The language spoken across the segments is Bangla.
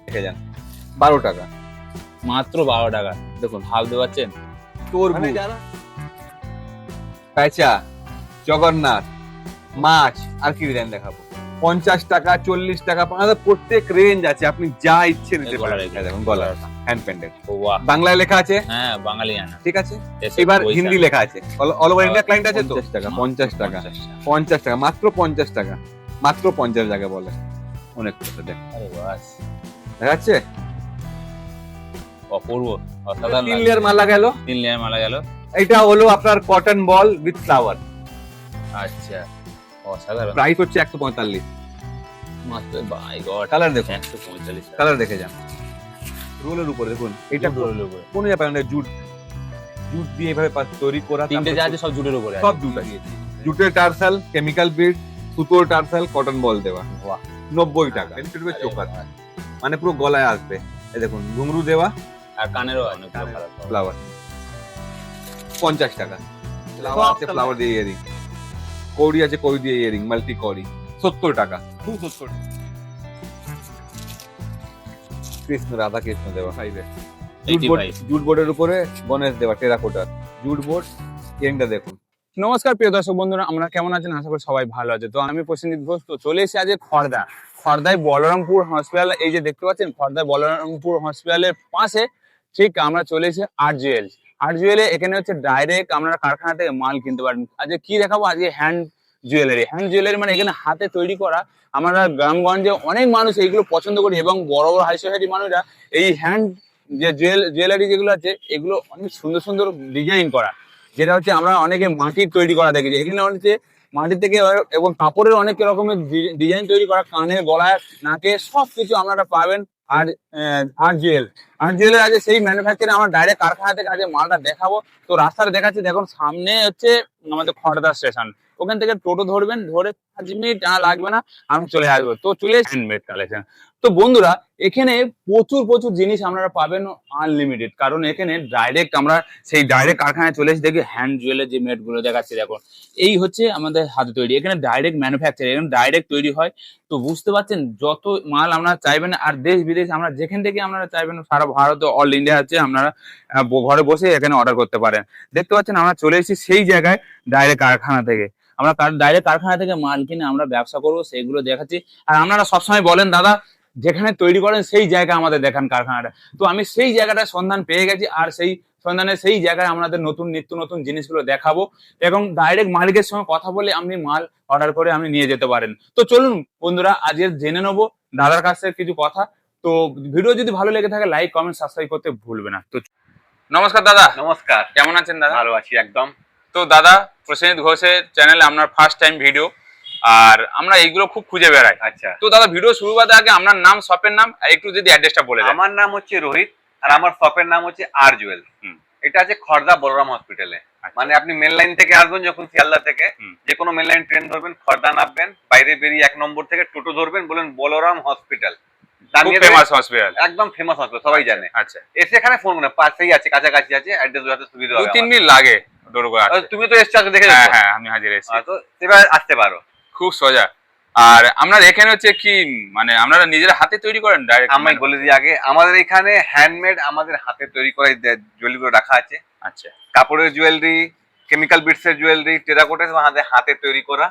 দেখে যান 12 টাকা, মাত্র 12 টাকা। দেখুন ভাবতে পারছেন? তরমুজ, পেঁচা, জগন্নাথ, মাছ, আর কি ডিজাইন দেখাবো। 50 টাকা, 40 টাকা, আমাদের প্রত্যেক রেঞ্জ আছে, আপনি যা ইচ্ছে নিতে পারেন। এই দেখুন গলা হ্যান্ড পেন্টেড, বাহ, বাংলায় লেখা আছে, হ্যাঁ বাঙালিয়ানা। ঠিক আছে। এবার হিন্দি লেখা আছে, অল ওভার ইন্ডিয়া ক্লায়েন্ট আছে তো। 50 টাকা, 50 টাকা, 50 টাকা, মাত্র 50 টাকা, মাত্র 50 টাকা বলে অনেক কথা। দেখ আরে বাস, দেখা যাচ্ছে, অপূর্ব, অসাধারণ। 3 লেয়ার মালা গেল, 3 লেয়ার মালা গেল। এটা হলো আপনার কটন বল উইথ ফ্লাওয়ার, আচ্ছা, অসাধারণ। প্রাইস হচ্ছে 145। মাত্র বাই গড, কালার দেখুন, 145 টাকা। কালার দেখে যান, রোলের উপরে দেখুন, এটা কোন জায়গায় জুট, জুট দিয়ে এভাবে তৈরি করা। তিনটে যা আছে সব জুটের উপরে, সব জুট আছে, জুটের টার্সাল, কেমিক্যাল বিড, সুতোর টার্সাল, কটন বল দেওয়া। বাহ, 90 টাকা। চোকার মানে পুরো গলায় আসবে। এই দেখুন ঘুঙরু দেওয়া, আর কানেরও অনেক ফ্লাওয়ার 50 টাকা। ফ্লাওয়ার আছে, ফ্লাওয়ার দিয়ে ইয়ারিং, কৌড়ি আছে, কৌড়ি দিয়ে ইয়ারিং, মাল্টি কৌড়ি 70 টাকা। 70 টাকা। কৃষ্ণ, রাধা কৃষ্ণ দেওয়া সাইডে, জুট বোর্ডের উপরে গণেশ দেওয়া, টেরাকোটার জুট বোর্ড। ইয়ারিংটা দেখুন। নমস্কার প্রিয় দর্শক বন্ধুরা, আমরা কেমন আছেন? আশা করি সবাই ভালো আছে। তো আমি প্রসেনজিৎ ঘোষ, তো চলে এসেছি আজ খড়দায় বলরামপুর হসপিটাল। এই যে দেখতে পাচ্ছেন, খড়দায় বলরামপুর হসপিটালের পাশে ঠিক আমরা চলে এসেছি আর্ট জুয়েল। এখানে হচ্ছে ডাইরেক্ট আপনারা কারখানা থেকে মাল কিনতে পারেন। আজকে কি দেখাবো? আজকে হ্যান্ড জুয়েলারি মানে এখানে হাতে তৈরি করা। আমরা গ্রামগঞ্জে অনেক মানুষ এইগুলো পছন্দ করি, এবং বড় বড় হাই সোসাইটি মানুষরা এই হ্যান্ড যে জুয়েলারি যেগুলো আছে, এগুলো অনেক সুন্দর সুন্দর ডিজাইন করা, যেটা হচ্ছে আমরা অনেকে মাটির তৈরি করা দেখেছি। এখানে হচ্ছে মাটি থেকে এবং কাপড়ের অনেক রকমের ডিজাইন তৈরি করা, কানে, গলায়, নাকে, সবকিছু আপনারা পাবেন। আর আর্ট জুয়েলের আছে সেই ম্যানুফ্যাকচারে আমরা ডাইরেক্ট কারখানা থেকে আজকে মালটা দেখাবো। তো রাস্তাটা দেখাচ্ছি, দেখুন সামনে হচ্ছে আমাদের খড়দা স্টেশন। ওখান থেকে টোটো ধরবেন, ধরে 5 মিনিট লাগবে না, আমি চলে আসবো। তো চলে হ্যান্ডমেড কালেকশন। তো বন্ধুরা, এখানে প্রচুর জিনিস আপনারা পাবেন আনলিমিটেড, কারণ এখানে ডাইরেক্ট আমরা সেই ডাইরেক্ট কারখানায় চলে এসে দেখি হ্যান্ড জুয়েলের যে মেট গুলো দেখাচ্ছি, দেখুন এই হচ্ছে আমাদের হাতে তৈরি। এখানে ডাইরেক্ট ম্যানুফ্যাকচার, এখানে ডাইরেক্ট তৈরি হয়। তো বুঝতে পারছেন, যত মাল আপনারা চাইবেন, আর দেশ বিদেশ আমরা যেখান থেকে আপনারা চাইবেন, সারা ভারতে অল ইন্ডিয়া আছে, আপনারা ঘরে বসে এখানে অর্ডার করতে পারেন। দেখতে পাচ্ছেন আমরা চলে এসেছি সেই জায়গায়, ডাইরেক্ট কারখানা থেকে। আমরা ডাইরেক্ট কারখানা থেকে মাল কিনে আমরা ব্যবসা করবো, সেইগুলো দেখাচ্ছি। আর আপনারা সবসময় বলেন, দাদা যেখানে তৈরি করেন সেই জায়গা আমাদের দেখান কারখানাটা। তো আমি সেই জায়গাটার সন্ধান পেয়ে গেছি, আর সেই সন্ধানে সেই জায়গায় আমাদের নিত্য নতুন জিনিসগুলো দেখাবো, এবং ডাইরেক্ট মালিকের সঙ্গে কথা বলে আপনি মাল অর্ডার করে আপনি নিয়ে যেতে পারেন। তো চলুন বন্ধুরা, আজকে জেনে নেবো দাদার কাছ থেকে কিছু কথা। তো ভিডিও যদি ভালো লেগে থাকে, লাইক, কমেন্ট, সাবস্ক্রাইব করতে ভুলবে না। তো নমস্কার দাদা। নমস্কার, কেমন আছেন দাদা? ভালো আছি একদম। তো দাদা, প্রসেনজিৎ ঘোষের চ্যানেলে আপনার ফার্স্ট টাইম ভিডিও, আর আমরা এইগুলো খুব খুঁজে বেড়াই। আচ্ছা, তো দাদা, ভিডিও শুরু করতে আগে আপনার নাম, শপের নাম, আর একটু যদি অ্যাড্রেসটা বলে দেন। আমার নাম হচ্ছে রোহিত, আর আমার শপের নাম হচ্ছে আর জুয়েল। এটা আছে খড়দা বলরাম হসপিটালে। মানে আপনি মেন লাইন থেকে আসবেন, যখন শিয়ালদা থেকে যে কোনো মেন লাইন ট্রেন ধরবেন, খড়দা নামবেন, বাইরে বেরিয়ে 1 নম্বর থেকে টোটো ধরবেন, বলেন বলরাম হসপিটাল, ফেমাস হসপিটাল, একদম ফেমাস হসপিটাল, সবাই জানে। আচ্ছা, এসে এখানে ফোন করে, পাশেই আছে, কাছাকাছি আছে, অ্যাড্রেস হতে সুবিধা হবে। 2-3 মিনিট লাগে দৌড় করে। তুমি তো এসছো আগে, দেখে হ্যাঁ হ্যাঁ, আমি হাজির এসেছি। তো এবার আসতে পারো, খুব সোজা। আর আপনার এখানে হচ্ছে কি, মানে আপনারা নিজেরা হাতে তৈরি করেন ডাইরেক্ট? আমি বলে দিই আগে, আমাদের এখানে হ্যান্ডমেড, আমাদের হাতে তৈরি করা জুয়েলারি রাখা আছে। আচ্ছা, কাপড়ের জুয়েলারি, কেমিক্যাল বিটসের জুয়েলারি, টেরাকোটা, আমাদের হাতে তৈরি করা।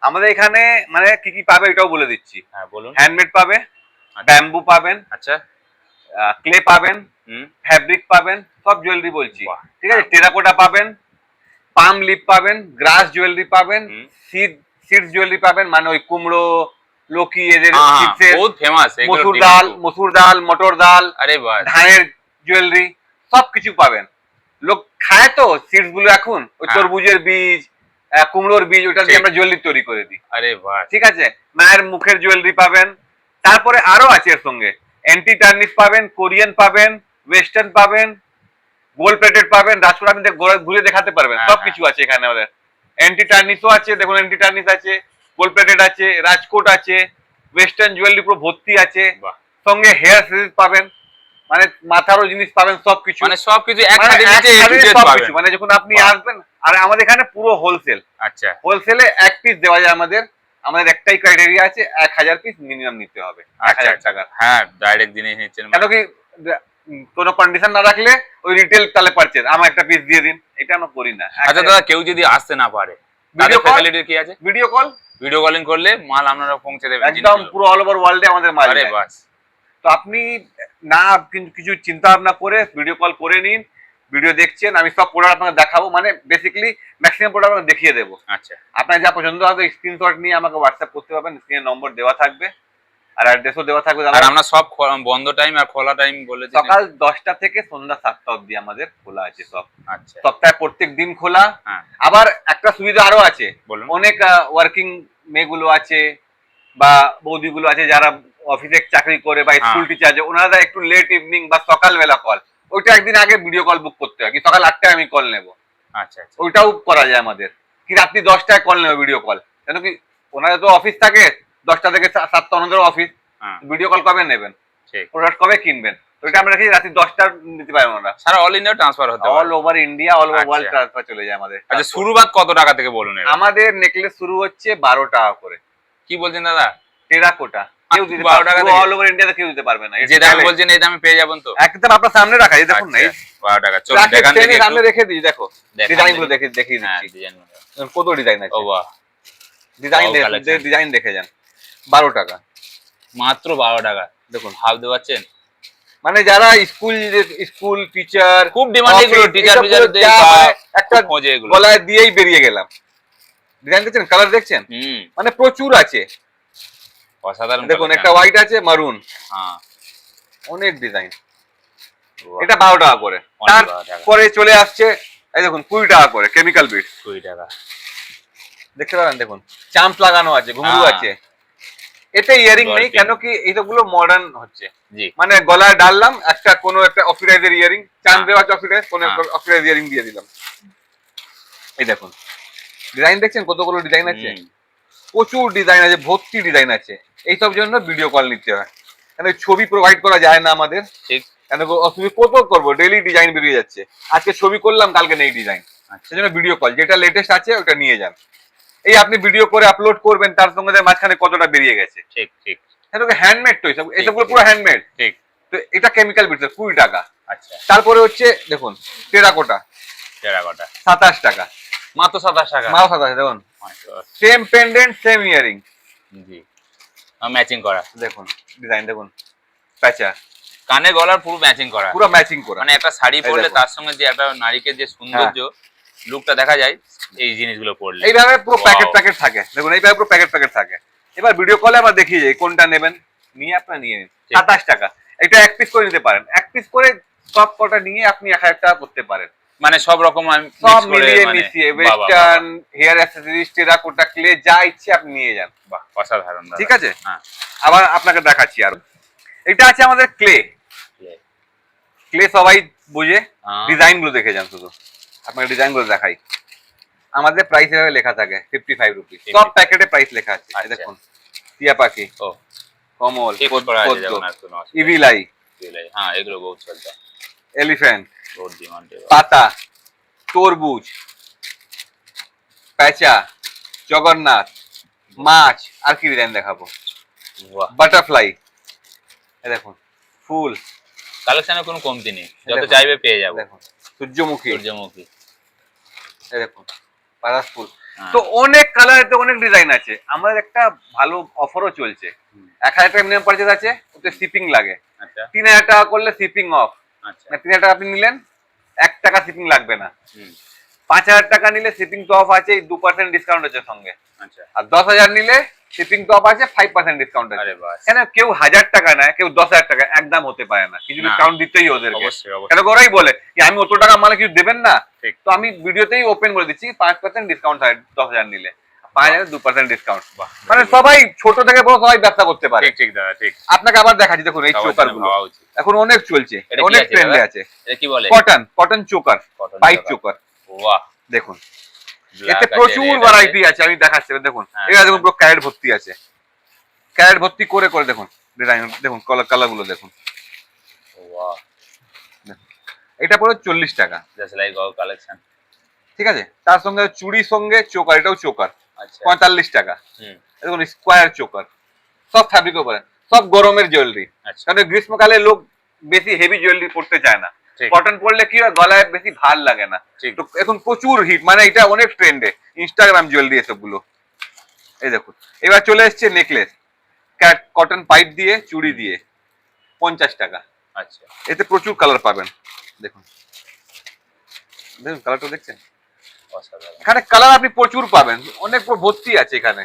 আমাদের এখানে মানে কি কি পাবে এটাও বলে দিচ্ছি। হ্যাঁ বলুন। হ্যান্ডমেড পাবে, ব্যাম্বু পাবেন, আচ্ছা, ক্লে পাবেন, ফ্যাব্রিক পাবেন, সব জুয়েলারি বলছি, ঠিক আছে। টেরাকোটা পাবেন, পাম লিপ পাবেন, গ্রাস জুয়েলারি পাবেন, সিডস জুয়েলারি পাবেন, মানে ওই কুমড়ো, লকি, এদের বহুত ফেমাস। মসুর ডাল, মটর ডাল, আরে বাহ, ধানের জুয়েলারি, সবকিছু পাবেন। লোক খায় তো সিডস গুলো, এখন ওই তরমুজের বীজ, কুমড়োর বীজ, ওটা দিয়ে আমরা জুয়েলারি তৈরি করে দিই। আরে বাহ, ঠিক আছে। মায়ের মুখের জুয়েলারি পাবেন। তারপরে আরো আছে এর সঙ্গে, অ্যান্টি টার্নিশ পাবেন, কোরিয়ান পাবেন, ওয়েস্টার্ন পাবেন, গোল্ড প্লেটেড পাবেন, রাজপুর আপনি ঘুরে দেখাতে পারবেন, সবকিছু আছে এখানে আমাদের। অ্যান্টি টার্নিশও আছে, দেখুন অ্যান্টি টার্নিশ আছে, গোল্ড প্লেটেড আছে, রাজকোট আছে, ওয়েস্টার্ন জুয়েলারি পুরো ভর্তি আছে, সঙ্গে হেয়ার সিরিজ পাবেন, মানে মাথারও জিনিস পাবেন, সবকিছু, মানে সবকিছু একসাথে সবকিছু, মানে যখন আপনি আসবেন। আর আমাদের এখানে পুরো হোলসেল। আচ্ছা, হোলসেলে 1 পিস দেওয়া যায় আমাদের। আমাদের একটাই ক্রাইটেরিয়া আছে, 1000 পিস মিনিমাম নিতে হবে, 1000 টাকা। হ্যাঁ, ডাইরেক্ট জিনিস নিচ্ছেন কেন কি কোনো কন্ডিশন না রাখলে ওই রিটেল তাহলে পারচেজ, আমার একটা পিস দিয়ে দিন, এটা আমরা করি না। আচ্ছা দাদা, কেউ যদি আসতে না পারে তাদের ভিডিও কল, ফ্যাসিলিটি কি আছে? ভিডিও কল, ভিডিও কলিং করলে মাল আপনারা পৌঁছে দেবেন একদম পুরো অল ওভার ওয়ার্ল্ডে আমাদের মাল আরে যায়। বাস। তো আপনি না কিছু চিন্তা ভাবনা করে ভিডিও কল করে নিন, ভিডিও দেখছেন, আমি সব প্রোডাক্ট আপনাকে দেখাবো, মানে বেসিক্যালি ম্যাক্সিমাম প্রোডাক্ট আপনাকে দেখিয়ে দেবো। আচ্ছা, আপনার যা পছন্দ হবে স্ক্রিনশট নিয়ে আমাকে হোয়াটসঅ্যাপ করতে পারবেন, স্ক্রিনে নম্বর দেওয়া থাকবে আর অ্যাড্রেসও দেওয়া থাকবে। আর আমরা সব বন্ধ টাইম আর খোলা টাইম বলে দিন। সকাল 10টা থেকে সন্ধ্যা 7টা অবধি আমাদের খোলা আছে সব। আচ্ছা, সপ্তাহে প্রত্যেক দিন খোলা। হ্যাঁ, আবার একটা সুবিধা আরো আছে, বলুন। অনেক ওয়ার্কিং মেয়েগুলো আছে বা বৌদিগুলো আছে যারা অফিসে চাকরি করে বা স্কুল টিচার আছে, ওনারা একটু লেট ইভিনিং বা সকালবেলা কল, ওইটা একদিন আগে ভিডিও কল বুক করতে হয়, কি সকাল 8টায় আমি কল নেব, আচ্ছা আচ্ছা, ওইটাও করা যায় আমাদের, কি রাত্রি 10টায় কল নেবে ভিডিও কল, কেন কি ওনারা তো অফিস থাকে 10টা থেকে 7টা, ওনাদের অফিস, হ্যাঁ, ভিডিও কল কবে নেবেন, ঠিক। প্রোডাক্ট কবে কিনবেন, তো এটা আমরা রাখি রাত্রি 10টা নিতে পারেন ওনারা। সারা অল ইন্ডিয়া ট্রান্সফার হতে অল পারে। Over India, all over world আচ্ছা। ট্রান্সফার চলে যায় আমাদের। আচ্ছা, শুরুবাত কত টাকা থেকে বলুন এবার? আমাদের নেকলেস শুরু হচ্ছে 12 টাকা করে। কি বলছেন দাদা? টেরাকোটা কেউ দিতে 12 টাকা পারবে, থেকে? অল ওভার ইন্ডিয়াতে কেউ দিতে পারবে না। যে দাম বলছেন এই দামে পেয়ে যাবেন তো? একদম আপনার সামনে রাখা, এই দেখুন না, এই 12 টাকা। চলুন দেখান ট্রাকের দেখি সামনে একটু। রেখে দিই, দেখো দেখান ডিজাইন গুলো দেখি। দেখিয়ে হ্যাঁ, দিচ্ছি, ডিজাইন। কত ডিজাইন ও আছে, বাহ, ডিজাইন Wow, collection. ডিজাইন দেখে যান। 12 টাকা মাত্র 12 টাকা। দেখুন, ভাবতে পারছেন? মানে যারা স্কুল টিচার, খুব ডিমান্ড এগুলো, টিচার ফিচারদের একটা খোঁজে এগুলো। গলায় দিয়েই বেরিয়ে গেলাম। ডিজাইন দেখছেন, কালার দেখছেন, হুম, মানে প্রচুর আছে। অসাধারণ। দেখুন collection। একটা হোয়াইট আছে, মারুন, হ্যাঁ, অনেক ডিজাইন। বাহ, এটা 12 টাকা করে। অনেক 12 টাকা। তারপরে চলে আসছে এই দেখুন 20 টাকা করে কেমিক্যাল বিট, 20 টাকা। দেখতে পারেন, দেখুন চাম্প লাগানো আছে, ঘুঙরু হ্যাঁ। আছে। এতে ইয়ারিং নেই, Dolphin। কেন কি এইগুলো মডার্ন হচ্ছে, জি, মানে গলায় ডাললাম কোনো একটা অক্সিডাইজের ইয়ারিং, চান হ্যাঁ। দেওয়া আছে অক্সিডাইজ, কোনো হ্যাঁ। অক্সিডাইজ ইয়ারিং দিয়ে দিলাম। এই দেখুন ডিজাইন দেখছেন, কতগুলো ডিজাইন আছে, হুম, প্রচুর ডিজাইন আছে, ভর্তি ডিজাইন আছে। এইসব জন্য ভিডিও কল নিতে হয়, কেন ছবি প্রোভাইড করা যায় না আমাদের, ঠিক। কেন অসুবিধা কত করবো, ডেইলি ডিজাইন বেরিয়ে যাচ্ছে, আজকে ছবি করলাম কালকে নেই ডিজাইন, আচ্ছা, সেজন্য ভিডিও কল, যেটা লেটেস্ট আছে ওটা নিয়ে যান। এই আপনি ভিডিও করে আপলোড করবেন, তার সঙ্গে মাঝখানে কতটা বেরিয়ে গেছে, ঠিক ঠিক হ্যান্ডমেড তো এইসবগুলো পুরো হ্যান্ডমেড। ঠিক। তো এটা কেমিক্যাল বিট 20 টাকা। আচ্ছা, তারপরে হচ্ছে দেখুন টেরাকোটা টেরাকোটা 27 টাকা, মাত্র 27 টাকা। মাল 27, দেখুন My God, same pendant same earring, G, matching করা, দেখুন ডিজাইন দেখুন, প্যাচা কানে গলার পুরো ম্যাচিং করা, পুরো ম্যাচিং করা, মানে একটা শাড়ি এই পরলে দেখুন। তার সঙ্গে যে একটা নারীকে যে সৌন্দর্য লুকটা দেখা যায় এই জিনিসগুলো পরলে। এইভাবে পুরো Wow. প্যাকেট থাকে, দেখুন এইভাবে পুরো প্যাকেট থাকে। এবার ভিডিও কলে আবার দেখিয়ে যাই কোনটা নেবেন, নিয়ে আপনারা নিয়ে নিন। ঠিক। 27 টাকা, এটা এক পিস করে নিতে পারেন, এক পিস করে সব কটা নিয়ে আপনি 1000 টাকা করতে পারেন, মানে সব রকম আমি সব mix করে, মিলিয়ে মানে মিশিয়ে, বাহ, বাহ, বাহ, western hair accessories, terracotta, clay, যা ইচ্ছে আপনি নিয়ে যান। বাহ, অসাধারণ দাদা। ঠিক আছে, হ্যাঁ, আবার আপনাকে দেখাচ্ছি আরো। এটা আছে আমাদের ক্লে, ক্লে সবাই বুঝে, হ্যাঁ। ডিজাইন গুলো দেখে যান, শুধু আপনাকে ডিজাইন গুলো দেখাই। আমাদের প্রাইস এভাবে লেখা থাকে 55 রুপি, সব প্যাকেটে প্রাইস লেখা আছে। এই আচ্ছা। দেখুন টিয়া পাখি, ও কমল, ঠিক করা আছে যেমন আর কোনো অসুবিধা ইভিলাই, নেই। হ্যাঁ, এগুলো বহুত চলছে, এলিফ্যান্ট, বহুত ডিমান্ড। পাতা, তরমুজ, প্যাঁচা, জগন্নাথ, মাছ, আর কি ডিজাইন দেখাবো, বাহ, বাটারফ্লাই, এই দেখুন ফুল, কালেকশনে কোনো কমতি নেই, যত দেখুন। চাইবে পেয়ে যাবো। দেখুন সূর্যমুখী, সূর্যমুখী, এই দেখুন পারাস ফুল। হ্যাঁ। তো অনেক কালারেতে অনেক ডিজাইন আছে। আমাদের একটা ভালো অফারও চলছে, 1000 টাকা মিনিমাম পারচেজ আছে, ওতে শিপিং লাগে, আচ্ছা 3000 টাকা করলে শিপিং অফ, আচ্ছা, মানে 3000 টাকা আপনি নিলেন 1 টাকা শিপিং লাগবে না, হুম, 5000 টাকা নিলে শিপিং তো অফ আছে, 2% ডিসকাউন্ট আছে সঙ্গে, আচ্ছা, আর 10000 নিলে শিপিং তো অফ আছে, 5% ডিসকাউন্ট আছে। আরে বাস, কেন কেউ 1000 টাকা নেয়, কেউ 10000 টাকা, একদম হতে পারে না, কিছু না। ডিসকাউন্ট দিতেই ওদেরকে। অবশ্যই কেন অবশ্যই, ওরাই বলে যে আমি অত টাকা মানে কিছু দেবেন না, ঠিক। তো আমি ভিডিওতেই ওপেন করে দিচ্ছি 5% ডিসকাউন্ট হয় 10000 নিলে, 5000 2% ডিসকাউন্ট। বাহ, মানে সবাই ছোট থেকে বড় সবাই ব্যবসা করতে পারে। ঠিক ঠিক দাদা, ঠিক। আপনাকে আবার দেখাচ্ছি, দেখুন এই সবার চোকার জন্য গুলো ভাবা উচিত। এখন অনেক চলছে, এটা কি অনেক আছে ট্রেন্ডে দাদা? আছে। এটা কি বলে? Cotton choker, Cotton pipe choker। Choker, বাহ, দেখুন black এতে আছে, প্রচুর red ভ্যারাইটি আছে। আছে, আমি দেখাচ্ছি দেখুন। হ্যাঁ, এটা দেখুন পুরো ক্যারেট ভর্তি আছে, ক্যারেট ভর্তি করে করে দেখুন ডিজাইন, দেখুন কালার গুলো দেখুন। বাহ, এটা পড়ে 40 টাকা, জাস্ট লাইক আওয়ার কালেকশন। ঠিক আছে, তার সঙ্গে চুড়ির সঙ্গে চোকার, এটাও চোকার, আচ্ছা 45 টাকা। হুম দেখুন স্কোয়ার চোকার, সব ফ্যাব্রিক উপরে, সব গরমের জুয়েলারি। আচ্ছা কারণ গ্রীষ্মকালে লোক বেশি হেভি জুয়েলারি পড়তে চায় না, ঠিক কটন পরলে কি হয় গলায় বেশি ভার লাগে না। ঠিক তো এখন প্রচুর হিট, মানে এটা অনেক ট্রেন্ডে, ইনস্টাগ্রাম জুয়েলারি এসবগুলো। এই দেখুন এবার চলে এসছে নেকলেস, কটন পাইপ দিয়ে চুড়ি দিয়ে, 50 টাকা। আচ্ছা এতে প্রচুর কালার পাবেন, দেখুন দেখুন কালারটা দেখছেন, অসাধারণ এখানে কালার আপনি প্রচুর পাবেন, অনেক ভর্তি আছে এখানে।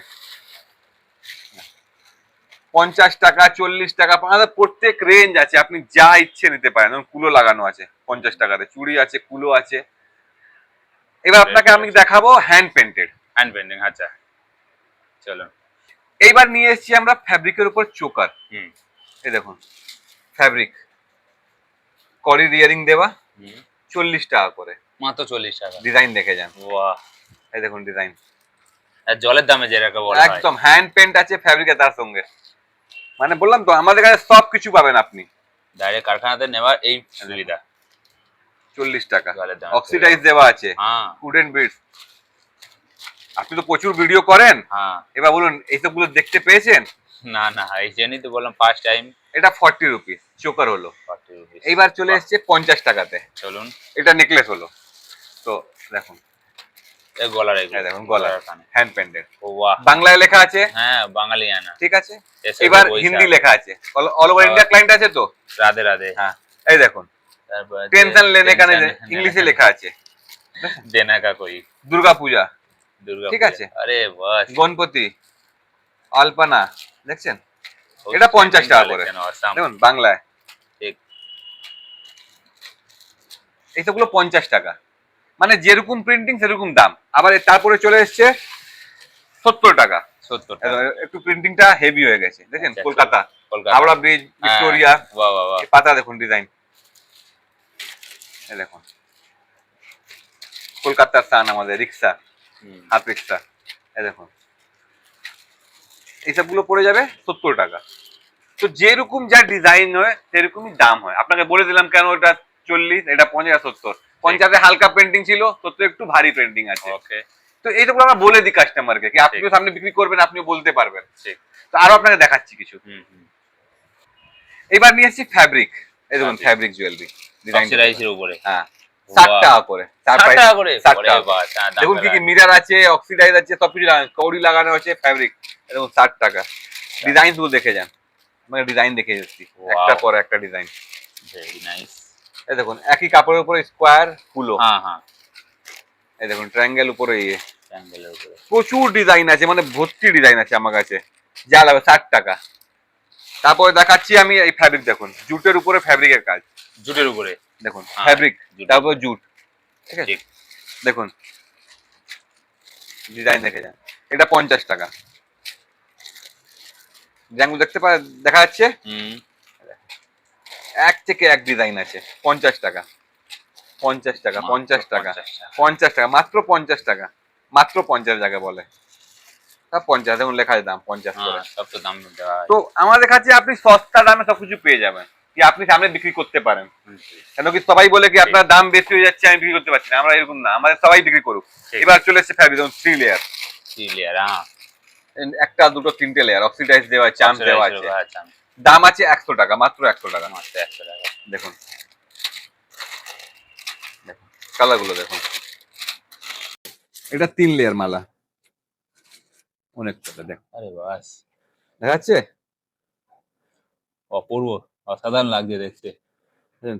50 টাকা, 40 টাকা, আমাদের প্রত্যেক রেঞ্জ আছে, আপনি যা ইচ্ছে নিতে পারেন। যেমন কুলো লাগানো আছে 50 টাকাতে, চুড়ি আছে, কুলো আছে। এবার আপনাকে আমি দেখাবো হ্যান্ড পেন্টেড। হ্যান্ড পেন্টিং আচ্ছা চলুন এইবার নিয়ে এসেছি আমরা ফ্যাব্রিকের উপর চোকার। হুম এই দেখুন ফ্যাব্রিক, করির ইয়ারিং দেওয়া, হুম 40 টাকা করে। মাত্র 40 টাকা ডিজাইন দেখে যান, বাহ এই দেখুন ডিজাইন, আর জলের দামে যেটাকে বলা হয় একদম হ্যান্ড পেন্ট আছে ফ্যাব্রিকের তার সঙ্গে। মানে বললাম তো আমাদের কাছে সব কিছু পাবেন আপনি। ডাইরেক্ট কারখানাতে নেওয়ার এই সুবিধা 40 টাকা, জলের দামে অক্সিডাইজ দেওয়া আছে, হ্যাঁ উডেন বিটস। আপনি তো প্রচুর ভিডিও করেন, হ্যাঁ এবার বলুন এইসব গুলো দেখতে পেয়েছেন? না না এই জন্যই তো বললাম ফার্স্ট টাইম এটা 40 রুপিস চোকার হলো। 40 রুপিস এইবার চলে এসছে 50 টাকাতে, চলুন এটা নেকলেস হলো। তো দেখুন এই গলার এই এগুলো দেখুন গলা কানে হ্যান্ড পেন্টেড, ও বাহ বাংলায় লেখা আছে, হ্যাঁ বাঙালিয়ানা ঠিক আছে। এসে এবার বৈশাখ। হিন্দি লেখা আছে, অল ওভার ইন্ডিয়া ক্লায়েন্ট আছে তো। রাধে রাধে হ্যাঁ এই দেখুন তারপর টেনশন লেনে কানে ইংলিশে লেখা আছে। দেনা কা কোই দুর্গা পূজা, দুর্গা ঠিক পূজা। আছে। আরে বাস গণপতি, আলপনা, দেখছেন এটা 50 টাকা করে। দেখুন বাংলায় ঠিক এইসবগুলো 50 টাকা, মানে যেরকম প্রিন্টিং সেরকম দাম। আবার তারপরে চলে এসছে 70 টাকা। 70 টাকা একটু প্রিন্টিংটা হেভি হয়ে গেছে, দেখেন আচ্ছা, কলকাতা, কলকাতা হাওড়া ব্রিজ, ভিক্টোরিয়া, বাহ বাহ বাহ এই পাতা দেখুন ডিজাইন, এই দেখুন কলকাতার সান, আমাদের রিক্সা, হুম, হাত রিক্সা, এই দেখুন এইসবগুলো পড়ে যাবে 70 টাকা। তো যেরকম যা ডিজাইন হয় সেরকমই দাম হয়। আপনাকে বলে দিলাম কেন এটা 40, এটা 50, 70। 50 হালকা পেন্টিং ছিল, 70 একটু ভারী পেন্টিং আছে। ওকে তো এইসবগুলো আমরা বলে দিই কাস্টমারকে, কি আপনিও সামনে বিক্রি করবেন, আপনিও বলতে পারবেন। ঠিক তো আরো আপনাকে দেখাচ্ছি কিছু। হুম হুম এবার নিয়ে এসেছি ফ্যাব্রিক, এই দেখুন Fabric। ফ্যাব্রিক জুয়েলারি ডিজাইন, অক্সিডাইজের উপরে হ্যাঁ 60 টাকা করে, 60 টাকা করে 60 ওরে টাকা। বাস হ্যাঁ দাম দেখুন কি কি মিরর আছে, অক্সিডাইজ আছে, সবকিছু কৌড়ি লাগানো আছে, ফ্যাব্রিক, দেখুন 60 টাকা। ডিজাইন গুলো দেখে যান, মানে ডিজাইন দেখে যাচ্ছি Wow. একটা পর একটা ডিজাইন। ভেরি নাইস এই দেখুন একই কাপড়ের উপরে স্কোয়ার ফুলো, হ্যাঁ হ্যাঁ এই দেখুন ট্রায়াঙ্গেল উপরে ইয়ে, ট্রায়াঙ্গেলের উপরে প্রচুর ডিজাইন আছে, মানে ভর্তি ডিজাইন আছে আমার কাছে, যা লাগবে 60 টাকা। তারপরে দেখাচ্ছি আমি এই ফ্যাব্রিক, দেখুন জুটের উপরে ফ্যাব্রিকের কাজ, জুটের উপরে দেখুন হ্যাঁ, ফ্যাব্রিক, জুট। তারপর জুট, ঠিক আছে। ঠিক দেখুন ডিজাইন দেখে যান, এটা 50 টাকা। ডিজাইনগুলো দেখতে দেখা যাচ্ছে, হুম এক থেকে এক ডিজাইন আছে। 50 টাকা, 50 টাকা, 50 টাকা, 50 টাকা। 50 টাকা, মাত্র 50 টাকা, মাত্র 50 জায়গায় বলে, তা 50 দেখুন লেখা আছে দাম 50 করে। হ্যাঁ সব তো দাম দেওয়া হয়। তো আমাদের কাছে আপনি সস্তা দামে সবকিছু পেয়ে যাবেন, কি আপনি সামনে বিক্রি করতে পারেন। কেন কি সবাই বলে কি আপনার দাম বেশি হয়ে যাচ্ছে, আমি বিক্রি করতে পারছি না। আমরা এরকম না, আমাদের সবাই বিক্রি করুক। ঠিক। এবার চলে এসেছে ফ্যাব্রিক, যেমন 3 লেয়ার, সিলিয়ার হ্যাঁ একটা দুটো তিনটে লেয়ার, অক্সিডাইজ দেওয়া, চাম দেওয়া আছে। আচ্ছা দাম আছে 100 টাকা, মাত্র 100 টাকা। মাত্র 100 টাকা দেখুন কালার গুলো দেখুন, এটা 3 লেয়ার মালা, অনেক টাকা দেখুন, আরে বাস দেখা যাচ্ছে অপূর্ব অসাধারণ লাগছে দেখতে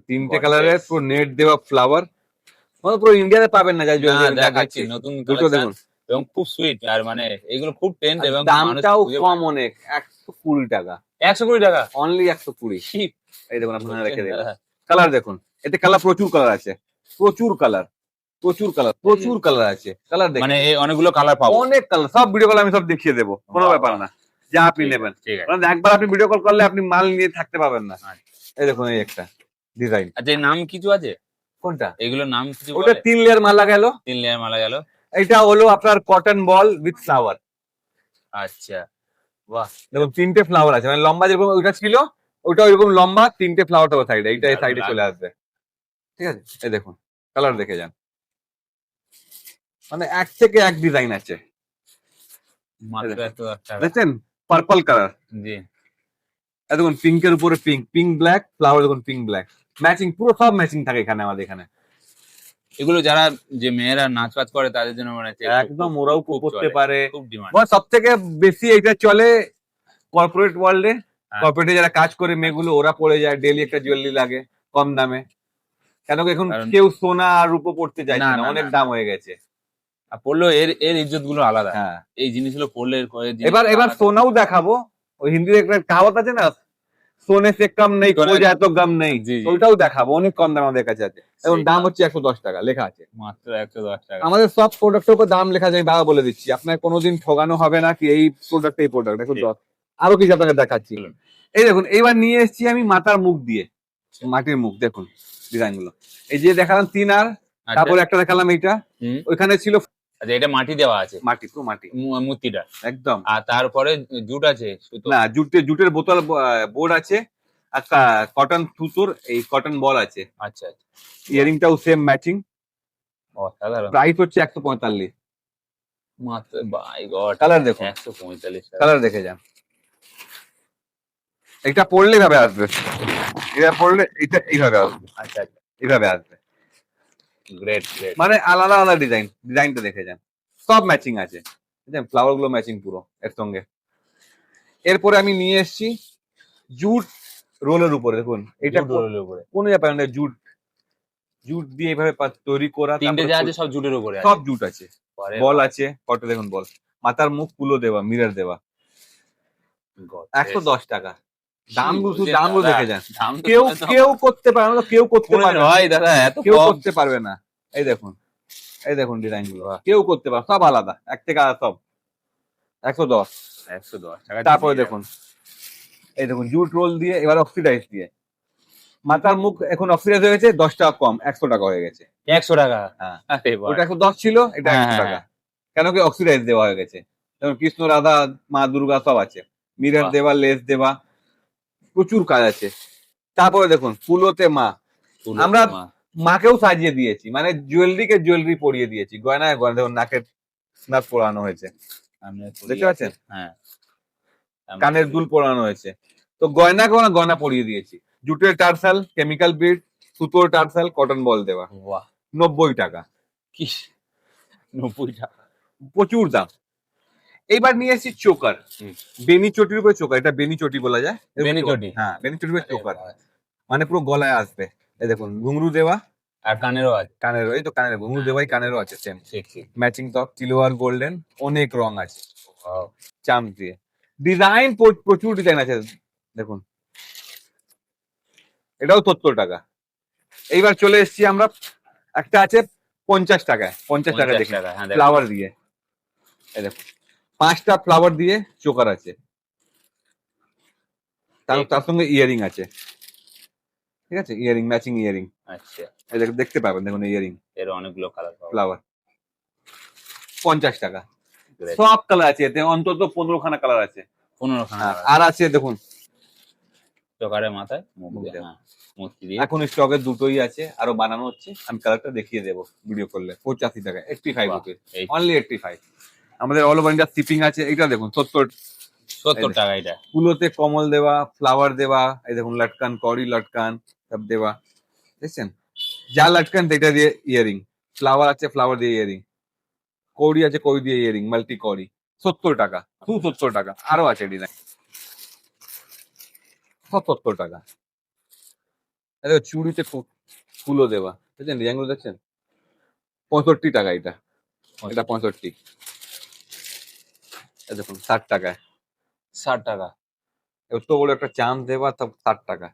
তিনটে Gorgeous. কালারের পুরো নেট দেওয়া ফ্লাওয়ার, মানে পুরো ইন্ডিয়াতে পাবেন না, যাই হ্যাঁ, দেখাচ্ছি নতুন দুটো collection দেখুন, এবং খুব সুইট আর মানে এগুলো খুব ট্রেন্ড এবং দামটাও কম অনেক, 120 টাকা, 120 টাকা অনলি 120। শিপ এই দেখুন আপনারা রেখে দিলাম, কালার দেখুন, এতে কালার প্রচুর কালার আছে, প্রচুর কালার, প্রচুর কালার, প্রচুর কালার আছে, কালার দেখুন মানে এই অনেকগুলো কালার পাবো অনেক কালার, সব ভিডিও কল আমি সব দেখিয়ে দেবো, কোনো বাহ, ব্যাপার বাহ। না, যা আপনি ঠিক নেবেন। আছে, ঠিক আছে কারণ একবার আপনি ভিডিও কল করলে আপনি মাল নিয়ে থাকতে পাবেন না। আচ্ছা। এই দেখুন এই একটা ডিজাইন, আচ্ছা এর নাম কিছু আছে কোনটা? এগুলোর নাম কিছু ওটা বলে 3 লেয়ার মালা গেল, 3 লেয়ার মালা গেল এটা হলো আপনার কটন বল উইথ ফ্লাওয়ার। আচ্ছা বাহ দেখুন 3টে ফ্লাওয়ার আছে, মানে লম্বা যেরকম ওইটা ছিল, ওইটা ওইরকম লম্বা, 3টে ফ্লাওয়ার তো সাইডে, এইটা এই দারুণ সাইডে চলে লাগছে। আসবে, ঠিক আছে। এই দেখুন কালার দেখে যান, মানে এক থেকে এক ডিজাইন আছে, মাত্র 110 টাকা। দেখছেন পার্পল কালার, জি দেখুন পিঙ্কের উপরে পিঙ্ক, পিঙ্ক ব্ল্যাক, ফ্লাওয়ার দেখুন পিঙ্ক ব্ল্যাক, ম্যাচিং, পুরো সব ম্যাচিং থাকে এখানে আমাদের এখানে। এগুলো যারা যে মেয়েরা নাচ বাজ করে তাদের জন্য মনে হচ্ছে একদম ওরাও খুব করতে চলে, পারে। খুব ডিমান্ড। সব থেকে বেশি এটা চলে কর্পোরেট ওয়ার্ল্ডে, হ্যাঁ। কর্পোরেটে যারা কাজ করে মেয়েগুলো ওরা পরে যায়, ডেলি একটা জুয়েলারি লাগে কম দামে, কেন কি এখন কারণ- কেউ সোনা আর রূপো পড়তে চাইছে না, না, না, অনেক না। দাম হয়ে গেছে। আর পড়লেও এর ইজ্জত গুলো আলাদা। হ্যাঁ, এই জিনিসগুলো পড়লে এবার সোনাও দেখাবো, ওই হিন্দিতে একটা কাহাবত আছে না, সোনে সে কম নেই সোনে- খো যায় তো গম নেই, জি, জি। ওইটাও দেখাবো, অনেক কম দাম আমাদের কাছে আছে। এবং সেই দাম দাম। হচ্ছে 110 টাকা লেখা আছে, মাত্র 110 টাকা। আমাদের সব প্রোডাক্টের উপর দাম লেখা আছে, আমি বাবা বলে দিচ্ছি, আপনার কোনোদিন ঠগানো হবে না কি এই প্রোডাক্ট এই প্রোডাক্ট। দেখুন ঠিক। আরো কিছু আপনাকে দেখাচ্ছি, চলুন। এই দেখুন এইবার নিয়ে এসেছি আমি মাথার মুখ দিয়ে, মাটির মুখ দেখুন ডিজাইন গুলো, এই যে দেখালাম 3 আর, আচ্ছা। তারপরে একটা দেখালাম এইটা, হুম। ওইখানে ছিল আচ্ছা, এটা মাটি দেওয়া আছে, মাটি, পুরো মাটি মূর্তিটা। একদম। আর তারপরে জুট আছে, সুতো। না জুটের বোতল বোর্ড আছে, আর কটন সুতোর এই কটন বল আছে, আচ্ছা আচ্ছা, ইয়ারিংটাও সেম ম্যাচিং। অসাধারণ। প্রাইস হচ্ছে 145। মাত্র বাই গড, কালার দেখুন, 145 টাকা। কালার দেখে যান, এটা পড়লে এইভাবে আসবে, এটা পড়লে এটা এইভাবে আসবে, আচ্ছা আচ্ছা, এইভাবে আসবে, গ্রেট গ্রেট। মানে আলাদা আলাদা ডিজাইনটা দেখে যান, সব ম্যাচিং আছে, বুঝলেন, ফ্লাওয়ার গুলো ম্যাচিং পুরো এর সঙ্গে। এরপরে আমি নিয়ে এসেছি জুট রোলের উপরে, দেখুন এটা উপরে কোনো ব্যাপার না, জুট দিয়ে এইভাবে তৈরি করা, তিনটে তারপরে যা আছে সব জুটের উপরে আছে। সব জুট আছে, বারে বল আছে, কত দেখুন বল, মাথার মুখ কুলো দেওয়া, মিরর দেওয়া, God, 110 টাকা। দাম বলছেন দামগুলো দাদা? দেখে যান, দাম তো কেউ শুনে তো কেউ করতে পারবে না, কেউ করতে মনে পারবে না, হয় দাদা এত কেউ কম। করতে পারবে না। এই দেখুন, এই দেখুন ডিজাইন গুলো কেউ করতে পারবে, সব আলাদা, এক থেকে আলাদা সব, 110। 110 টাকা। তারপরে দেখুন, এই দেখুন জুট রোল দিয়ে, এবার অক্সিডাইজ দিয়ে, মাথার মুখ এখন অক্সিডাইজ হয়ে গেছে, 10 টাকা কম, 100 টাকা হয়ে গেছে। 100 টাকা। হ্যাঁ, আরে বাহ। ওটা 110 ছিল, এটা হ্যাঁ, 100 হ্যাঁ, টাকা, কেন কি অক্সিডাইজ দেওয়া হয়ে গেছে। যেমন কৃষ্ণ রাধা মা দুর্গা সব আছে, মিরর বাহ। দেওয়া, লেস দেওয়া, প্রচুর কাজ আছে। তারপরে দেখুন ফুলোতে মা, ফুলের আমরা মা। মাকেও সাজিয়ে দিয়েছি, মানে জুয়েলারি পরিয়ে দিয়েছি, গয়নায় গয়না, দেখুন নাকের স্নাপ পরানো হয়েছে, সামনে ফুল দেখতে পাচ্ছেন? হ্যাঁ, সামনে কানের ফুল। দুল পরানো হয়েছে, তো গয়না পরিয়ে দিয়েছি, জুটের টার্সাল, কেমিক্যাল বিড, সুতোর টার্সাল, কটন বল দেওয়া, বাহ, 90 টাকা, কি 90 টাকা। প্রচুর দাম। এইবার নিয়ে এসেছি চোকার, হুম। বেনি চটির উপরে চোকার, এটা বেনি চটি বলা যায়। বেনি চটি? হ্যাঁ, বেনি চটির উপরে চোকার, আরে বাহ। মানে পুরো গলায় আসবে, এই দেখুন ঘুঙরু দেওয়া, আর কানেরও আছে। কানেরও, এই তো কানের ঘুঙরু দেওয়াই, কানেরও আছে সেম ঠিক ঠিক। ম্যাচিং, টপ সিলভার গোল্ডেন, অনেক রং আছে, Wow. চাম দিয়ে ডিজাইন, প্রচুর ডিজাইন আছে দেখুন, এটাও 70 টাকা। এইবার চলে এসেছি আমরা, একটা আছে 50 টাকায়, 50 টাকা 50 দেখি, টাকা, হ্যাঁ, দেখো। ফ্লাওয়ার দিয়ে, এই দেখুন 5টা ফ্লাওয়ার দিয়ে চোকার আছে, তার সঙ্গে ইয়ারিং আছে, ঠিক আছে, ইয়ারিং, ম্যাচিং ইয়ারিং, আচ্ছা, এই দেখতে পাবেন, দেখুন ইয়ারিং, এর অনেকগুলো কালার পাবো। ফ্লাওয়ার 50 টাকা, Great. সব কালার আছে এতে, অন্তত 15 খানা কালার আছে। 15 খানা হ্যাঁ, colour। আর আছে দেখুন, চোকারের মাথায় মুখ মুখ দিয়ে, দেওয়া। হ্যাঁ, মূর্তি দিয়ে। এখন স্টকে দুটোই আছে, আরো বানানো হচ্ছে, আমি কালারটা দেখিয়ে দেবো ভিডিও করলে। 85 টাকা, 85 বাহ, রুপিস, এই অনলি 85। আমাদের অল ওভার ইন্ডিয়া শিপিং আছে। এটা দেখুন 70, 70 টাকা এটা। কুলোতে কমল দেওয়া, ফ্লাওয়ার দেওয়া, এই দেখুন লটকান, কড়ি লটকান সব দেওয়া, দেখছেন, যা লটকান এটা দিয়ে ইয়ারিং, ফ্লাওয়ার আছে, ফ্লাওয়ার দিয়ে ইয়ারিং, কড়ি আছে, কড়ি দিয়ে ইয়ারিং, মাল্টি কড়ি, 70 টাকা, 70 টাকা। আরো আছে ডিজাইন, সব 70 টাকা। এই দেখো, চুড়িতে ফুলো দেওয়া, দেখছেন ডিজাইন গুলো দেখছেন, 65 টাকা এটা, এটা 65। এই দেখুন 60 টাকায়, 60 টাকা। এত বড় একটা চাঁদ দেওয়া, সব 60 টাকা,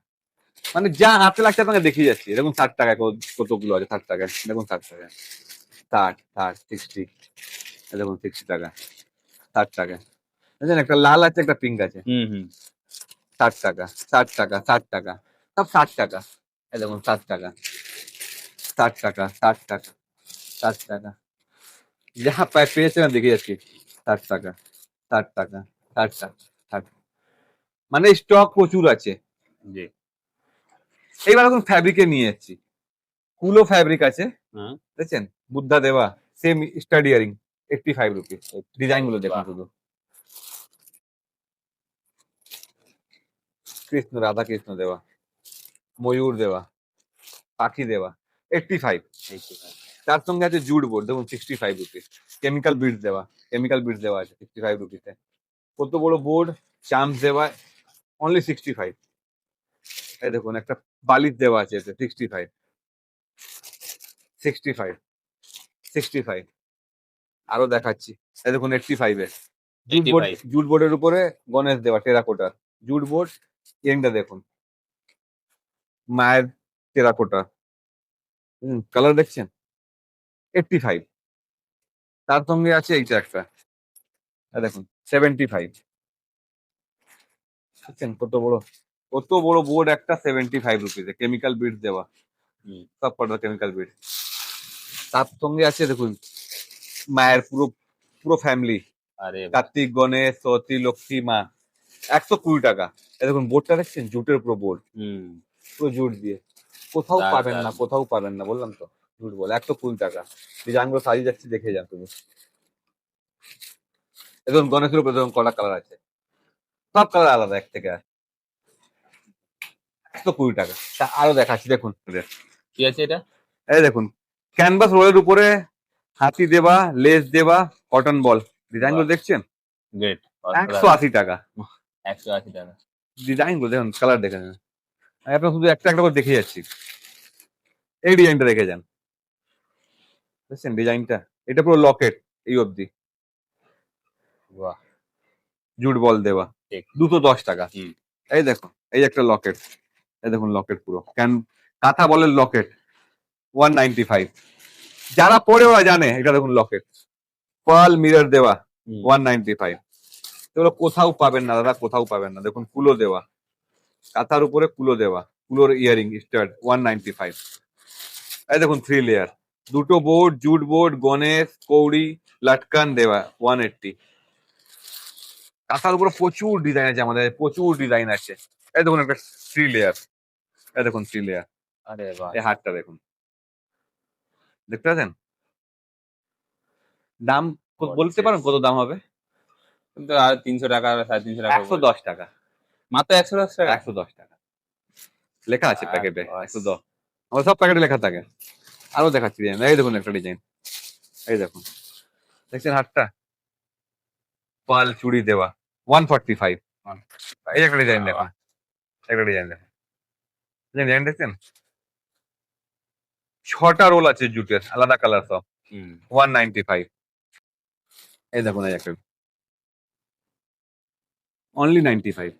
মানে যা হাতে লাগছে আপনাকে দেখিয়ে যাচ্ছি। দেখুন 60 টাকায় কতগুলো আছে, 60 টাকায়, দেখুন 60 টাকায়, 60, 60, দেখুন 60 টাকা, 60 টাকা, দেখছেন একটা লাল আছে, একটা পিঙ্ক আছে, হুম হুম। 60 টাকা, 60 টাকা, 60 টাকা, সব 60 টাকা, এই দেখুন 60 টাকা, 60 টাকা, 60 টাকা, 60 টাকা, যা পেয়েছে না দেখে যাচ্ছি, 60 টাকা, 60 টাকা, 60 টাকা, 60, মানে স্টক প্রচুর আছে। জি। এইবার এখন ফ্যাব্রিকে নিয়ে যাচ্ছি, কুলো ফ্যাব্রিক আছে, হ্যাঁ। দেখছেন বুদ্ধা দেওয়া, same stud earring 85 rupees. Design গুলো দেখুন বাহ। শুধু, কৃষ্ণ, রাধা কৃষ্ণ দেওয়া, ময়ূর দেওয়া, পাখি দেওয়া, 85। তার সঙ্গে আছে জুট বোর্ড দেখুন 65 রুপিস। কেমিক্যাল বিটস দেওয়া, কেমিক্যাল বিটস দেওয়া আছে 65 রুপিসে। কত বড় বোর্ড, চাম্পস দেওয়া, অনলি 65। এই দেখুন একটা বালিশ দেওয়া আছে এতে 65, 65, 65। আরো দেখাচ্ছি, এই দেখুন 85 এর জুট বোর্ড, 85 জুট বোর্ডের উপরে গণেশ দেওয়া টেরাকোটার জুট বোর্ড। ইয়ারিংটা দেখুন, মায়ের টেরাকোটা, কালার দেখছেন, 85। তার সঙ্গে আছে এইটা একটা, এই দেখুন 75। দেখছেন কত বড়, কত বড় বোর্ড একটা, 75 রুপিসে, কেমিক্যাল বিটস দেওয়া, হুম। সব কটা কেমিক্যাল বিট। তার সঙ্গে আছে দেখুন মায়ের পুরো পুরো ফ্যামিলি, আরে বাহ। কার্তিক, গণেশ, সরস্বতী, লক্ষ্মী, মা, 120 টাকা। এই দেখুন বোর্ডটা দেখছেন, জুটের পুরো বোর্ড, হুম। পুরো জুট দিয়ে। কোথাও দারুণ, পাবেন না, দারুণ। কোথাও পাবেন না, বললাম তো, জুট বলে 120 টাকা। ডিজাইনগুলো সাজিয়ে যাচ্ছি, দেখে যান তুমি। এই দেখুন গণেশের উপরে দেখুন কটা কালার আছে, সব কালার আলাদা এক থেকে, 120 টাকা। তা আরো দেখাচ্ছি দেখুন, কি আছে এটা? এই দেখুন ক্যানভাস রোলের উপরে হাতি দেওয়া, লেস দেওয়া, কটন বল, ডিজাইনগুলো বাহ। দেখছেন, গ্রেট। 180 টাকা। 180 টাকা। ডিজাইনগুলো দেখুন, কালার দেখে নেন। আমি আপনার শুধু একটা একটা করে দেখে যাচ্ছি, এই ডিজাইনটা দেখে যান, দেখছেন ডিজাইনটা, এটা পুরো লকেট এই অবধি, বাহ। জুট বল দেওয়া, ঠিক। 210 টাকা। হুম। এই দেখো, এই একটা লকেট, এই দেখুন লকেট পুরো কাঁথা বলের লকেট, 195। যারা পরে ওরা জানে, এটা দেখুন লকেট, পার্ল মিরর দেওয়া, হুম। 195। এগুলো কোথাও পাবেন না দাদা, কোথাও পাবেন না। দেখুন কুলো দেওয়া, কাঁথার উপরে কুলো দেওয়া, কুলোর ইয়ারিং স্টাড, 195। এই দেখুন 3 লেয়ার, দুটো বোর্ড, জুট বোর্ড, গণেশ, কৌড়ি, লাটকান দেওয়া, 180। কাঁথার উপরে প্রচুর ডিজাইন আছে আমাদের, প্রচুর ডিজাইন আছে। এই দেখুন একটা 3 লেয়ার, এই দেখুন 3 লেয়ার, আরে বাহ। এই হাতটা দেখুন, দেখতে পাচ্ছেন। দাম বলতে পারেন কত দাম হবে? কিন্তু আর 300 টাকা, 350 টাকা। 110 টাকা, মাত্র 110 টাকা। 110 টাকা লেখা আছে প্যাকেটে, 110 110। আমার সব প্যাকেটে লেখা থাকে। আরো দেখাচ্ছি ডিজাইন, এই দেখুন একটা ডিজাইন, এই দেখুন, দেখছেন হাতটা, পাল চুড়ি দেওয়া, 145। এই একটা ডিজাইন দেখুন, একটা ডিজাইন দেখুন, ডিজাইন দেখছেন, 6টা রোল আছে জুটের, আলাদা কালার সব, হুম। 195। এই দেখুন এই একটা, অনলি 95।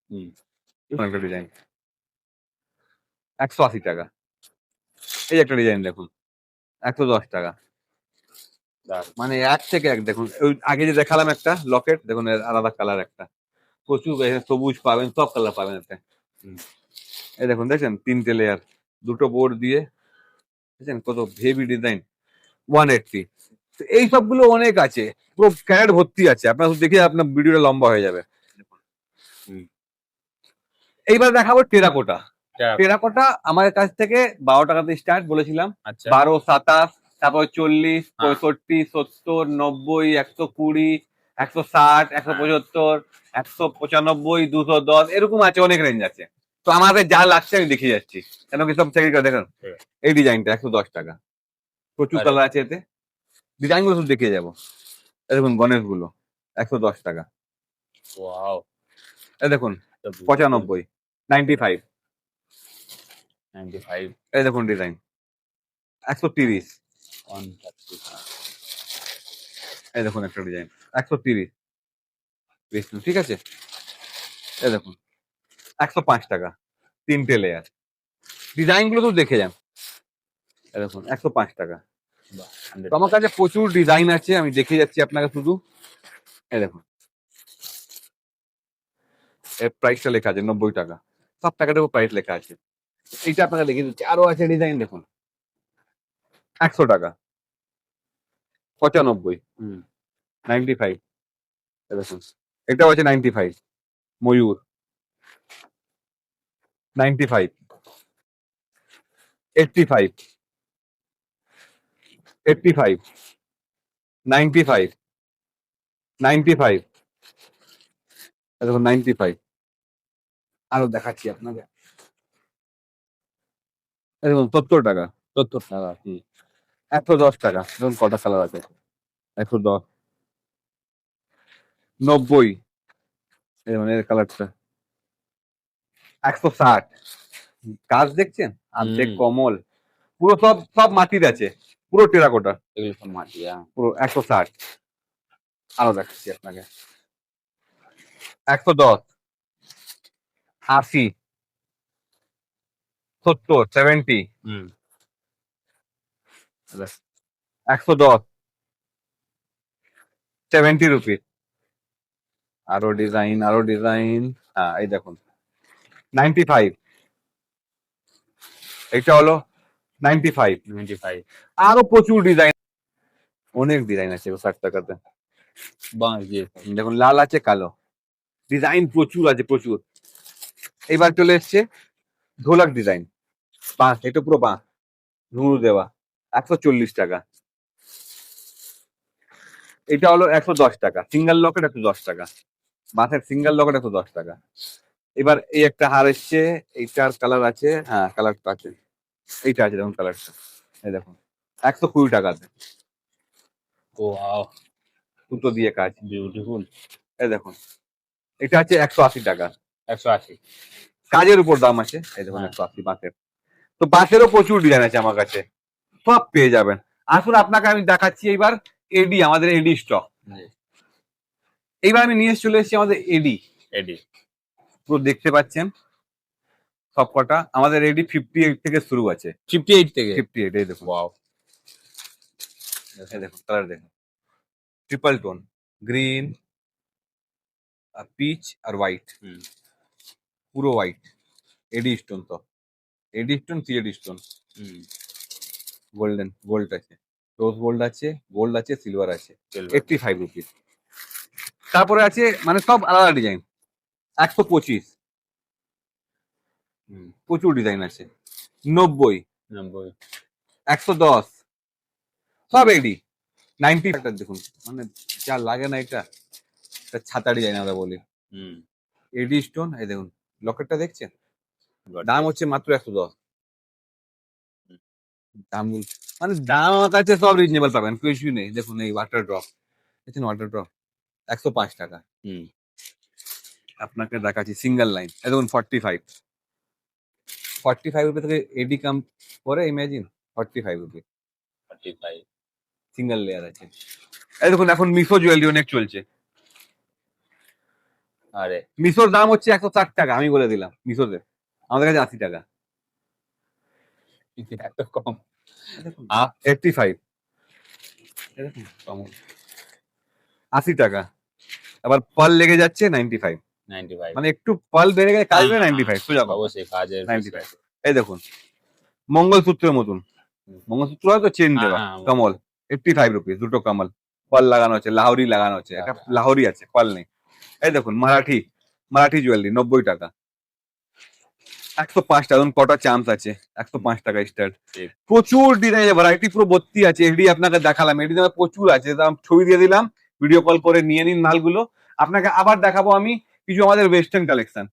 হুম। একটা ডিজাইন, 180 টাকা। এই একটা ডিজাইন দেখুন, 110 টাকা। দারুণ। মানে এক থেকে এক দেখুন, ওই আগে যে দেখালাম একটা লকেট দেখুন, এর আলাদা কালার একটা, প্রচুর এখানে সবুজ পাবেন, সব কালার পাবেন এতে। হুম। এই দেখুন দেখছেন 3টে লেয়ার, দুটো বোর্ড দিয়ে, দেখছেন কত হেভি ডিজাইন, 180। এই সবগুলো অনেক আছে, পুরো ক্যারেট ভর্তি আছে, আপনার শুধু দেখে আপনার ভিডিওটা লম্বা হয়ে যাবে। হুম। এইবার দেখাবো টেরাকোটা। টাকা। টেরাকোটা আমার কাছ থেকে 12 টাকাতে স্টার্ট বলেছিলাম, আচ্ছা। 12, 27, তারপর 40, হ্যাঁ। 65, 70, 90, 120, 160, 175, 195, 210, এরকম আছে, অনেক রেঞ্জ আছে। তো আমাদের যা লাগছে আমি দেখিয়ে যাচ্ছি, কেন কি সব চেক করে দেখুন। ঠিক আছে। এই ডিজাইনটা 110 টাকা, প্রচুর আরে। কালার আছে এতে, ডিজাইন গুলো শুধু দেখিয়ে যাবো। এই দেখুন গণেশ গুলো 110 টাকা। ওয়াও। এই দেখুন 95, 95। 95, এই দেখুন ডিজাইন 130। 130। এই দেখুন একটা ডিজাইন 130, বিষ্ণু, ঠিক আছে। এই দেখুন 105 টাকা, 3টে লেয়ার, ডিজাইন গুলো তো দেখে যান। এই দেখুন 105 টাকা। বাহ, তো আমার কাছে প্রচুর ডিজাইন আছে, আমি দেখে যাচ্ছি আপনাকে শুধু। এই দেখুন এর প্রাইসটা লেখা আছে 90 টাকা, সব প্যাকেটের উপর প্রাইস লেখা আছে। এইটা আপনাকে দেখিয়ে দিচ্ছি, আরো আছে ডিজাইন দেখুন, 100 টাকা, 95, হুম। 95। এই দেখুন এটাও আছে 95, ময়ূর 95, 85, 85, 95, 95, দেখুন 95। আরো দেখাচ্ছি আপনাকে, এই দেখুন 70 টাকা, 70 টাকা। 110 টাকা। দেখুন কটা কালার আছে, 110, 90, এই মানে এর কালারটা 160। কাজ দেখছেন, অর্ধেক কমল, পুরো সব সব মাটির আছে, পুরো টেরাকোটা, এগুলো সব মাটি, পুরো 160। আরো দেখাচ্ছি আপনাকে, 110, 80, 70, 70, 110, 70 রুপিস। আরো ডিজাইন, আরো ডিজাইন, হ্যাঁ এই দেখুন 95, এটা হলো 95। 95। আরো প্রচুর ডিজাইন, অনেক ডিজাইন আছে 60 টাকাতে। বাঁশ দিয়ে। দেখুন লাল আছে, কালো, ডিজাইন প্রচুর আছে, প্রচুর। এবার চলে এসছে ঢোলক ডিজাইন, বাঁশ, এটা পুরো বাঁশ, ঘুঙরু দেওয়া, 140 টাকা। এটা হলো 110 টাকা, সিঙ্গেল লকেট 110 টাকা, বাঁশের সিঙ্গেল লকেট 110 টাকা। এবার এই একটা হার এসছে, এইটার কালার আছে, হ্যাঁ কালারটা আছে, এইটা আছে দেখুন কালারটা, এই দেখুন 120 টাকাতে, ওয়াও, সুতো দিয়ে কাজ, বিউটিফুল। এই দেখুন। এটা আছে 180 টাকা, 180। কাজের উপর দাম আছে, এই দেখুন হ্যাঁ। 180 বাঁশের। তো বাঁশেরও প্রচুর ডিজাইন আছে আমার কাছে, সব পেয়ে যাবেন। আসুন আপনাকে আমি দেখাচ্ছি এইবার এডি, আমাদের এডি স্টক। এইবার আমি নিয়ে চলে এসেছি আমাদের এডি, এডি পুরো দেখতে পাচ্ছেন সব কটা আমাদের এডি 58 থেকে শুরু আছে, 58 থেকে। 58, এই দেখুন, ওয়াও, এই দেখুন কালার দেখুন, ট্রিপল টোন, গ্রিন, পিচ আর হোয়াইট, পুরো হোয়াইট, এডি স্টোন, তো AD stone, CAD stone, golden, gold আছে, রোজ গোল্ড আছে, গোল্ড আছে, সিলভার আছে, 85 রুপিস। তারপরে আছে মানে সব আলাদা ডিজাইন, 125, প্রচুর ডিজাইন আছে, 90, 90। 110, সব এডি। 90 টাকা দেখুন, মানে যা লাগে না, এটা ছাতা ডিজাইন আমরা বলি, এডি স্টোন। এই দেখুন লকেটটা দেখছেন, দাম হচ্ছে মাত্র 110। দাম মানে দাম আমার কাছে সব রিজনেবল পাবেন, কিছুই নেই। দেখুন এই ওয়াটার ড্রপ, দেখছেন ওয়াটার ড্রপ 105 টাকা। আপনাকে দেখাচ্ছি সিঙ্গেল লাইন, এই দেখুন 45 রুপি থেকে এডি কাম করে, ইমাজিন 45 রুপি 45। সিঙ্গেল লেয়ার আছে। এই দেখুন এখন মিশো জুয়েলারি অনেক চলছে, আরে মিশোর দাম হচ্ছে 160 টাকা, আমি বলে দিলাম মিশোতে, আমাদের কাছে 80 টাকা। এত কম? 85, 80 টাকা। আবার পাল লেগে যাচ্ছে 95, 95। মানে একটু পাল বেড়ে গেলে কাজ 95 সোজা কথা। অবশ্যই কাজের 95। এই দেখুন মঙ্গলসূত্রের মতন, মঙ্গলসূত্র হয়তো চেন দেওয়া, হ্যাঁ, কমল 85 রুপিস, দুটো কমল, পাল লাগানো আছে, লাহোরি লাগানো আছে, একটা লাহোরি আছে, পাল নেই। এই দেখুন মারাঠি, মারাঠি জুয়েলারি 90 টাকা, 105 টাকা। কটা চান্স আছে, 105 টাকা স্টার্ট। ঠিক। প্রচুর ডিজাইন ভ্যারাইটি পুরো ভর্তি আছে, এডি আপনাকে দেখালাম, এডি দামে প্রচুর আছে, দাম ছবি দিয়ে দিলাম, ভিডিও কল করে নিয়ে নিন মালগুলো। আপনাকে আবার দেখাবো আমি কিছু আমাদের ওয়েস্টার্ন কালেকশন।